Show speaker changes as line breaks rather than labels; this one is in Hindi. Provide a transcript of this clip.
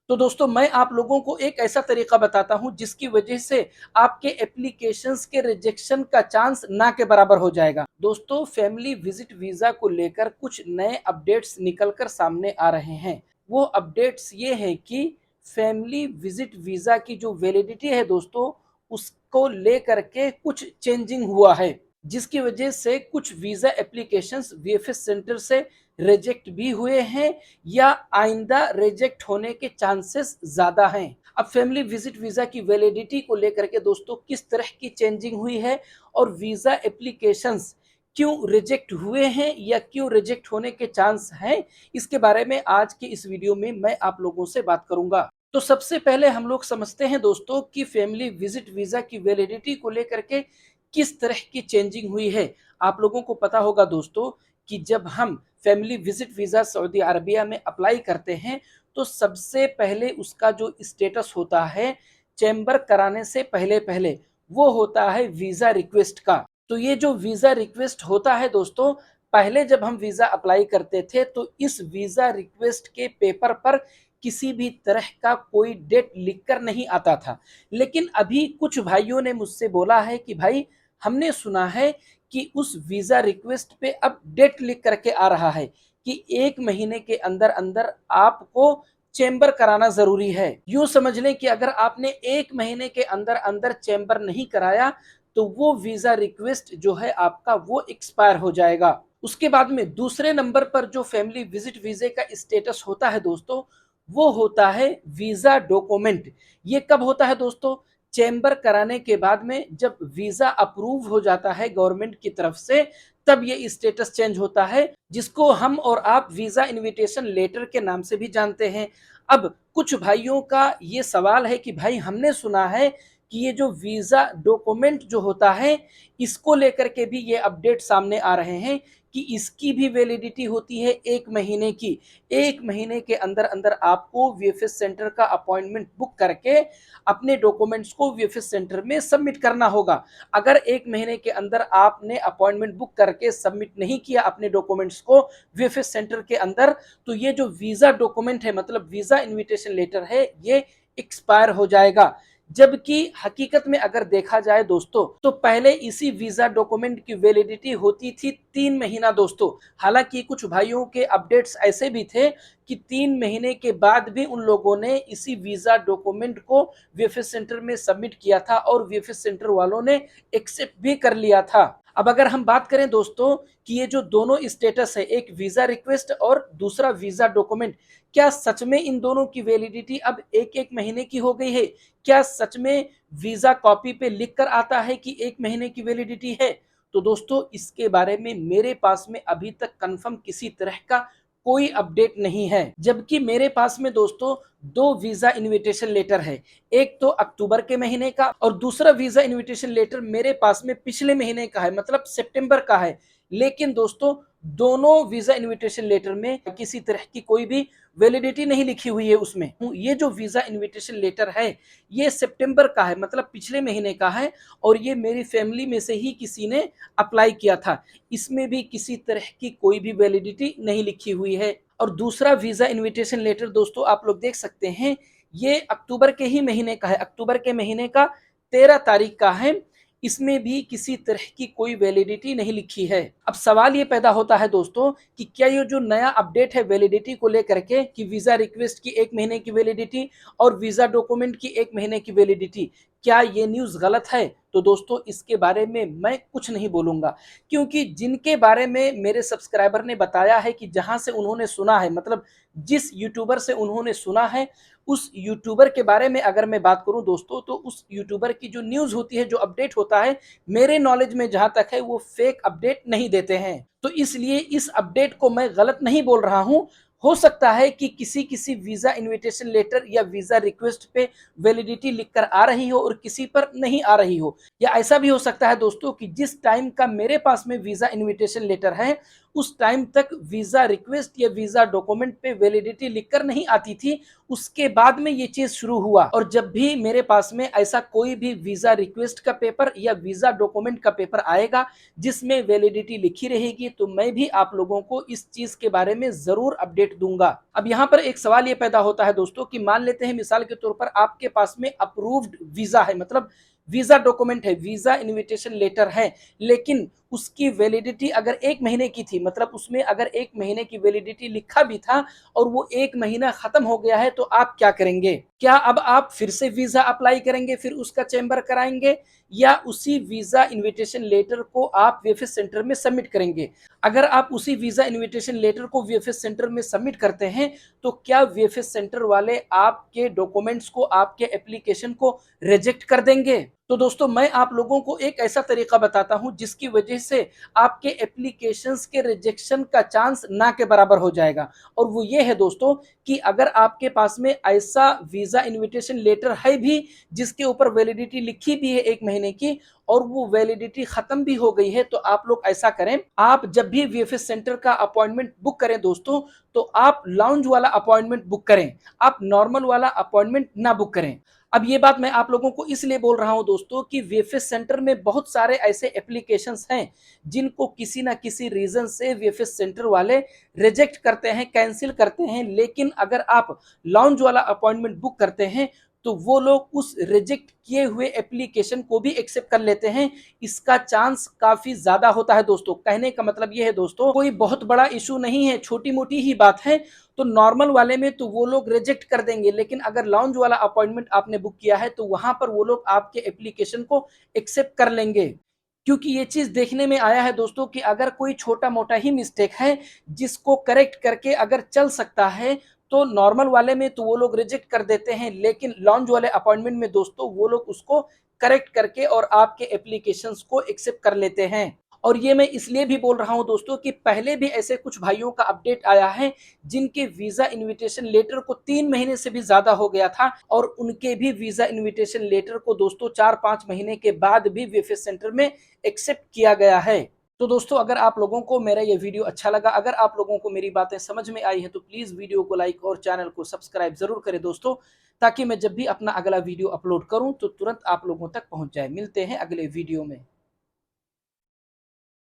तो दोस्तों मैं आप लोगों को एक ऐसा तरीका बताता हूं जिसकी वजह से आपके एप्लीकेशंस के रिजेक्शन का चांस ना के बराबर हो जाएगा। दोस्तों फैमिली विजिट वीजा को लेकर कुछ नए अपडेट्स निकलकर सामने आ रहे हैं। वो अपडेट्स ये हैं कि फैमिली विजिट वीजा की जो वैलिडिटी है दोस्तों, उसको लेकर के कुछ चेंजिंग हुआ है, जिसकी वजह से कुछ वीजा एप्लीकेशंस वीएफएस सेंटर से रिजेक्ट भी हुए हैं या आइंदा रिजेक्ट होने के चांसेस ज्यादा हैं। अब फैमिली विजिट वीजा की वैलिडिटी को लेकर के दोस्तों किस तरह की चेंजिंग हुई है और वीजा एप्लीकेशंस क्यों रिजेक्ट हुए हैं या क्यों रिजेक्ट होने के चांस हैं, इसके बारे में आज के इस वीडियो में मैं आप लोगों से बात करूंगा। तो सबसे पहले हम लोग समझते हैं दोस्तों कि फैमिली विजिट वीजा की वैलिडिटी को लेकर के किस तरह की चेंजिंग हुई है। आप लोगों को पता होगा दोस्तों कि जब हम family visit visa Saudi Arabia में अप्लाई करते हैं तो सबसे पहले उसका जो स्टेटस होता है चेंबर कराने से पहले पहले वो होता है वीजा रिक्वेस्ट का। तो ये जो वीजा रिक्वेस्ट होता है दोस्तों, पहले जब हम वीजा अप्लाई करते थे तो इस वीजा रिक्वेस्ट के पेपर पर किसी भी तरह का कोई डेट लिखकर नहीं आता था। लेकिन अभी कुछ भाइयों ने मुझसे बोला है कि भाई हमने सुना है कि उस वीजा रिक्वेस्ट पे अब डेट लिख करके आ रहा है कि 1 महीने के अंदर अंदर आपको चेंबर कराना जरूरी है। यूं समझ लें कि अगर आपने 1 महीने के अंदर अंदर चेंबर नहीं कराया तो वो वीजा रिक्वेस्ट जो है आपका वो एक्सपायर हो जाएगा। उसके बाद में दूसरे नंबर पर जो फैमिली विजिट वीजे का स्टेटस होता है दोस्तों, वो होता है वीजा डॉक्यूमेंट। ये कब होता है दोस्तों? चेंबर कराने के बाद में जब वीजा अप्रूव हो जाता है गवर्नमेंट की तरफ से, तब ये स्टेटस चेंज होता है, जिसको हम और आप वीजा इनविटेशन लेटर के नाम से भी जानते हैं। अब कुछ भाइयों का ये सवाल है कि भाई हमने सुना है कि ये जो वीजा डॉक्यूमेंट जो होता है इसको लेकर के भी ये अपडेट सामने आ रहे हैं कि इसकी भी वैलिडिटी होती है 1 महीने की। 1 महीने के अंदर अंदर आपको वीएफएस सेंटर का अपॉइंटमेंट बुक करके अपने डॉक्यूमेंट्स को वीएफएस सेंटर में सबमिट करना होगा। अगर 1 महीने के अंदर आपने अपॉइंटमेंट बुक करके सबमिट नहीं किया अपने डॉक्यूमेंट्स को वीएफएस सेंटर के अंदर, तो ये जो वीजा डॉक्यूमेंट है मतलब वीजा इनविटेशन लेटर है ये एक्सपायर हो जाएगा। जबकि हकीकत में अगर देखा जाए दोस्तों तो पहले इसी वीजा डॉक्यूमेंट की वैलिडिटी होती थी 3 महीना दोस्तों। हालांकि कुछ भाइयों के अपडेट्स ऐसे भी थे कि 3 महीने के बाद भी उन लोगों ने इसी वीजा डॉक्यूमेंट को वीएफएस सेंटर में सबमिट किया था और वीएफएस सेंटर वालों ने एक्सेप्ट भी कर लिया था। अब अगर हम बात करें दोस्तों कि ये जो दोनों स्टेटस है, एक वीजा रिक्वेस्ट और दूसरा वीजा डॉक्यूमेंट, क्या सच में इन दोनों की वैलिडिटी अब एक एक महीने की हो गई है? क्या सच में वीजा कॉपी पे लिख कर आता है कि 1 महीने की वैलिडिटी है? तो दोस्तों इसके बारे में मेरे पास में अभी तक कंफर्म किसी तरह का कोई अपडेट नहीं है। जबकि मेरे पास में दोस्तों दो वीजा इनविटेशन लेटर है, एक तो अक्टूबर के महीने का और दूसरा वीजा इनविटेशन लेटर मेरे पास में पिछले महीने का है, मतलब सितंबर का है। लेकिन दोस्तों दोनों वीजा इनविटेशन लेटर में किसी तरह की कोई भी वैलिडिटी नहीं लिखी हुई है उसमें। ये जो वीजा इनविटेशन लेटर है ये सितंबर का है, मतलब पिछले महीने का है, और ये मेरी फैमिली में से ही किसी ने अप्लाई किया था। इसमें भी किसी तरह की कोई भी वैलिडिटी नहीं लिखी हुई है। और दूसरा वीजा इनविटेशन लेटर दोस्तों आप लोग देख सकते हैं, ये अक्टूबर के ही महीने का है, अक्टूबर के महीने का 13 तारीख का है। इसमें भी किसी तरह की कोई वैलिडिटी नहीं लिखी है। अब सवाल ये पैदा होता है दोस्तों कि क्या ये जो नया अपडेट है वैलिडिटी को लेकर के कि वीजा रिक्वेस्ट की 1 महीने की वैलिडिटी और वीजा डॉक्यूमेंट की 1 महीने की वैलिडिटी, क्या ये न्यूज गलत है? तो दोस्तों इसके बारे में मैं कुछ नहीं बोलूंगा, क्योंकि जिनके बारे में मेरे सब्सक्राइबर ने बताया है कि जहां से उन्होंने सुना है, मतलब जिस यूट्यूबर से उन्होंने सुना है, उस यूट्यूबर के बारे में अगर मैं बात करूं दोस्तों तो उस यूट्यूबर की जो न्यूज होती है, जो अपडेट होता है, मेरे नॉलेज में जहां तक है वो फेक अपडेट नहीं देते हैं। तो इसलिए इस अपडेट को मैं गलत नहीं बोल रहा हूं। हो सकता है कि किसी किसी वीजा इनविटेशन लेटर या वीजा रिक्वेस्ट पे वैलिडिटी लिखकर आ रही हो और किसी पर नहीं आ रही हो, या ऐसा भी हो सकता है दोस्तों कि जिस टाइम का मेरे पास में वीजा इनविटेशन लेटर है उस टाइम तक वीजा रिक्वेस्ट या वीजा डॉक्यूमेंट पे वैलिडिटी लिखकर नहीं आती थी। उसके बाद में ये चीज शुरू हुआ, और जब भी मेरे पास में ऐसा कोई भी वीजा रिक्वेस्ट का पेपर या वीजा डॉक्यूमेंट का पेपर आएगा जिसमें वैलिडिटी लिखी रहेगी, तो मैं भी आप लोगों को इस चीज के बारे में जरूर अपडेट दूंगा। अब यहाँ पर एक सवाल ये पैदा होता है दोस्तों कि मान लेते हैं मिसाल के तौर पर आपके पास में अप्रूव्ड वीजा है, मतलब वीजा डॉक्यूमेंट है, वीजा इनविटेशन लेटर है, लेकिन उसकी वैलिडिटी अगर 1 महीने की थी, मतलब उसमें अगर 1 महीने की वैलिडिटी लिखा भी था और वो 1 महीना खत्म हो गया है, तो आप क्या करेंगे? क्या अब आप फिर से वीजा अप्लाई करेंगे, फिर उसका चेंबर कराएंगे, या उसी वीजा इनविटेशन लेटर को आप वीएफएस सेंटर में सबमिट करेंगे? अगर आप उसी वीजा इनविटेशन लेटर को वीएफएस सेंटर में सबमिट करते हैं, तो क्या वीएफएस सेंटर वाले आपके डॉक्यूमेंट्स को, आपके एप्लीकेशन को रिजेक्ट कर देंगे? तो दोस्तों मैं आप लोगों को एक ऐसा तरीका बताता हूं जिसकी वजह से आपके एप्लीकेशंस के रिजेक्शन का चांस ना के बराबर हो जाएगा। और वो ये है दोस्तों कि अगर आपके पास में ऐसा वीजा इनविटेशन लेटर है भी जिसके ऊपर वैलिडिटी लिखी भी है 1 महीने की, और वो वैलिडिटी खत्म भी हो गई है, तो आप लोग ऐसा करें, आप जब भी वीएफएस सेंटर का अपॉइंटमेंट बुक करें दोस्तों, तो आप लाउंज वाला अपॉइंटमेंट बुक करें, आप नॉर्मल वाला अपॉइंटमेंट ना बुक करें। अब ये बात मैं आप लोगों को इसलिए बोल रहा हूं दोस्तों कि वीएफएस सेंटर में बहुत सारे ऐसे एप्लीकेशंस हैं जिनको किसी ना किसी रीजन से वीएफएस सेंटर वाले रिजेक्ट करते हैं, कैंसिल करते हैं, लेकिन अगर आप लाउंज वाला अपॉइंटमेंट बुक करते हैं तो वो लोग उस रिजेक्ट किए हुए एप्लीकेशन को भी एक्सेप्ट कर लेते हैं। इसका चांस काफी ज्यादा होता है दोस्तों। कहने का मतलब ये है दोस्तों, कोई बहुत बड़ा इशू नहीं है, छोटी मोटी ही बात है। तो नॉर्मल वाले में तो वो लोग रिजेक्ट कर देंगे, लेकिन अगर लाउंज वाला अपॉइंटमेंट आपने बुक किया है तो वहां पर वो लोग आपके एप्लीकेशन को एक्सेप्ट कर लेंगे। क्योंकि ये चीज देखने में आया है दोस्तों कि अगर कोई छोटा मोटा ही मिस्टेक है जिसको करेक्ट करके अगर चल सकता है, तो नॉर्मल वाले में तो वो लोग रिजेक्ट कर देते हैं, लेकिन लॉन्च वाले अपॉइंटमेंट में दोस्तों वो लोग उसको करेक्ट करके और आपके एप्लीकेशंस को एक्सेप्ट कर लेते हैं। और ये मैं इसलिए भी बोल रहा हूं दोस्तों कि पहले भी ऐसे कुछ भाइयों का अपडेट आया है जिनके वीजा इनविटेशन लेटर को 3 महीने से भी ज्यादा हो गया था, और उनके भी वीजा इनविटेशन लेटर को दोस्तों 4-5 महीने के बाद भी वीएफएस सेंटर में एक्सेप्ट किया गया है। तो दोस्तों अगर आप लोगों को मेरा ये वीडियो अच्छा लगा, अगर आप लोगों को मेरी बातें समझ में आई है, तो प्लीज वीडियो को लाइक और चैनल को सब्सक्राइब जरूर करें दोस्तों, ताकि मैं जब भी अपना अगला वीडियो अपलोड करूं तो तुरंत आप लोगों तक पहुंच जाए। मिलते हैं अगले वीडियो में।